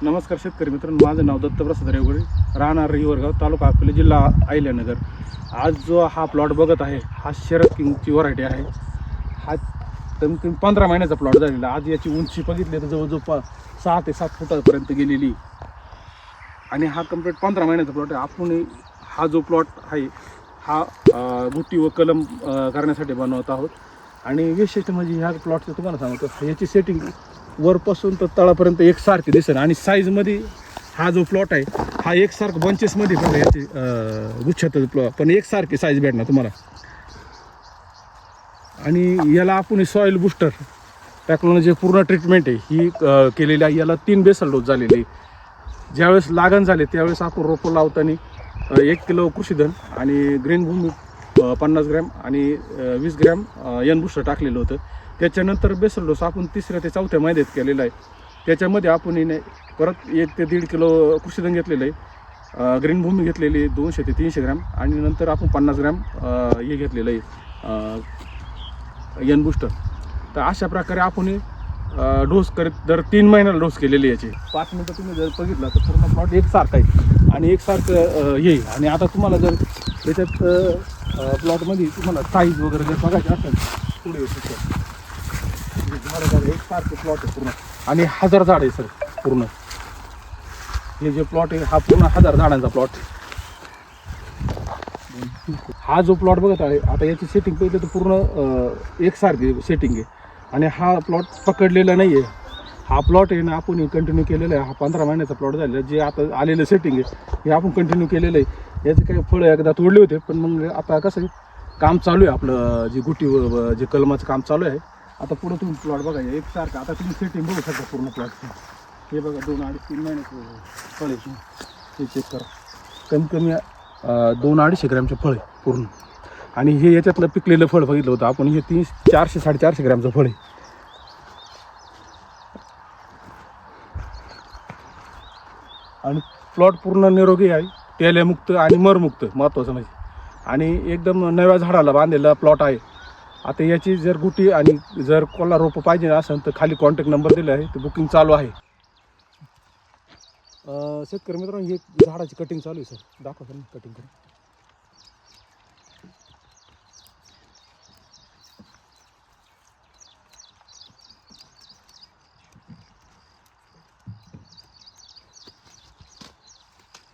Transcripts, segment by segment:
नमस्कार शेतकरी मित्रांनो, माझं नाव दत्तप्रसाद रेवगडे, राहणार हिवरगाव, तालुका अकोले, जिल्हा अहिल्यानगर. आज जो हा प्लॉट बघत आहे हा शरद किंगची व्हरायटी आहे. हा कमी कमी 15 महिन्याचा प्लॉट झालेला. आज याची उंची बघितली तर जवळजवळ 6 ते 7 फुटापर्यंत गेलेली आणि हा कम्प्लीट 15 महिन्याचा प्लॉट आहे. आपण हा जो प्लॉट आहे हा गुटी व कलम करण्यासाठी बनवत आहोत. आणि विशेष म्हणजे ह्या प्लॉटचं तुम्हाला सांगतो, याची सेटिंग वरपासून तर तळापर्यंत एकसारखी दिसेल. आणि साईजमध्ये हा जो प्लॉट आहे हा एकसारखं बंचेसमध्ये बघा, याची गुच्छात प्लॉट पण एकसारखी साईज भेटणार तुम्हाला. आणि याला आपण सॉईल बुस्टर टाकून जे पूर्ण ट्रीटमेंट आहे ही केलेली आहे. याला 3 बेसल डोस झालेले आहे. ज्यावेळेस लागण झाले त्यावेळेस आपण रोपं लावताना 1 किलो कृषीधन आणि ग्रीन भूमी 50 ग्रॅम आणि 20 ग्रॅम एन बुस्टर टाकलेलं होतं. त्याच्यानंतर बेसल डोस आपण 3ऱ्या ते 4थ्या महिन्यात केलेला आहे. त्याच्यामध्ये आपण परत 1 ते 1.5 किलो कृषीधन घेतलेलं आहे, ग्रीन भूमी घेतलेली 200 ते 300 ग्रॅम आणि नंतर आपण 50 ग्रॅम हे घेतलेलं आहे एन बुस्टर. तर अशा प्रकारे आपण डोस करीत दर 3 महिन्याला डोस केलेले याचे. 5 मिनटं तुम्ही जर बघितला तर पूर्ण प्लॉट एकसारखा आहे आणि एकसारखं येईल. आणि आता तुम्हाला जर त्याच्यात प्लॉटमध्ये तुम्हाला साईज वगैरे जर बघायची असेल पुढे झाडं एकसारखे प्लॉट आहे पूर्ण. आणि 1000 झाड आहे सर पूर्ण. हे जे प्लॉट आहे हा पूर्ण 1000 झाडांचा प्लॉट. हा जो प्लॉट बघत आहे आता याची सेटिंग पहिले तर पूर्ण एकसारखी सेटिंग आहे. आणि हा प्लॉट पकडलेला नाही आहे. हा प्लॉट आहे ना आपण कंटिन्यू केलेला आहे. हा 15 महिन्याचा प्लॉट झालेला आहे. जे आता आलेलं सेटिंग आहे हे आपण कंटिन्यू केलेलं आहे. याचे काही फळं एकदा तोडले होते पण मग आता कसं आहे काम चालू आहे आपलं, जी गुटी जे कलमाचं काम चालू आहे. आता पुढं तुम्ही प्लॉट बघा एकसारखं. आता तुम्ही सेटिंग बघू शकता पूर्ण प्लॉटची. हे बघा 2, 2.5, 3 महिन्याचं फळ आहे. हे चेक करा, कमी कमी 2-250 ग्रॅमचे फळ आहे पूर्ण. आणि हे याच्यातलं पिकलेलं फळ बघितलं होतं आपण, हे 400-450 ग्रॅमचं फळ आहे. आणि प्लॉट पूर्ण निरोगी आहे, टेल्यामुक्त आणि मरमुक्त महत्त्वाचं म्हणजे. आणि एकदम नव्या झाडाला बांधलेला प्लॉट आहे. आता याची जर गुटी आणि जर कोणाला रोपं पाहिजे असेल तर खाली कॉन्टॅक्ट नंबर दिला आहे, तर बुकिंग चालू आहे. शेतकरी मित्रांनो ही झाडाची कटिंग चालू आहे सर, दाखवा मी कटिंग करून.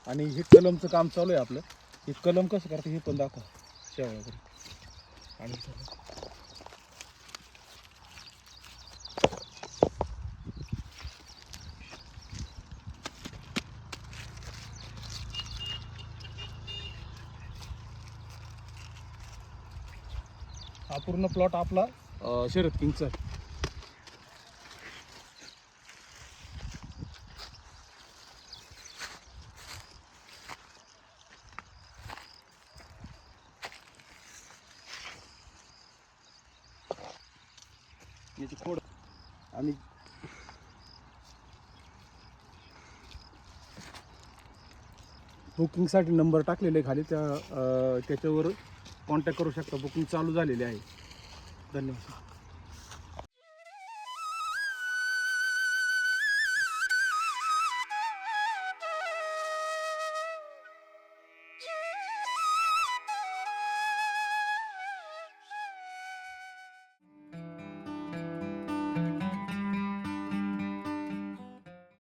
आणि हे कलमचं काम चालू आहे आपलं. हे कलम कसं करतं हे पण दाखवा शेवळा करून. आणि हा पूर्ण प्लॉट आपला शरद किंगचा आहे. याची खोड आणि बुकिंगसाठी नंबर टाकलेले खाली, त्याच्यावर कॉन्टॅक्ट करू शकता. बुकिंग चालू झालेली आहे. धन्यवाद.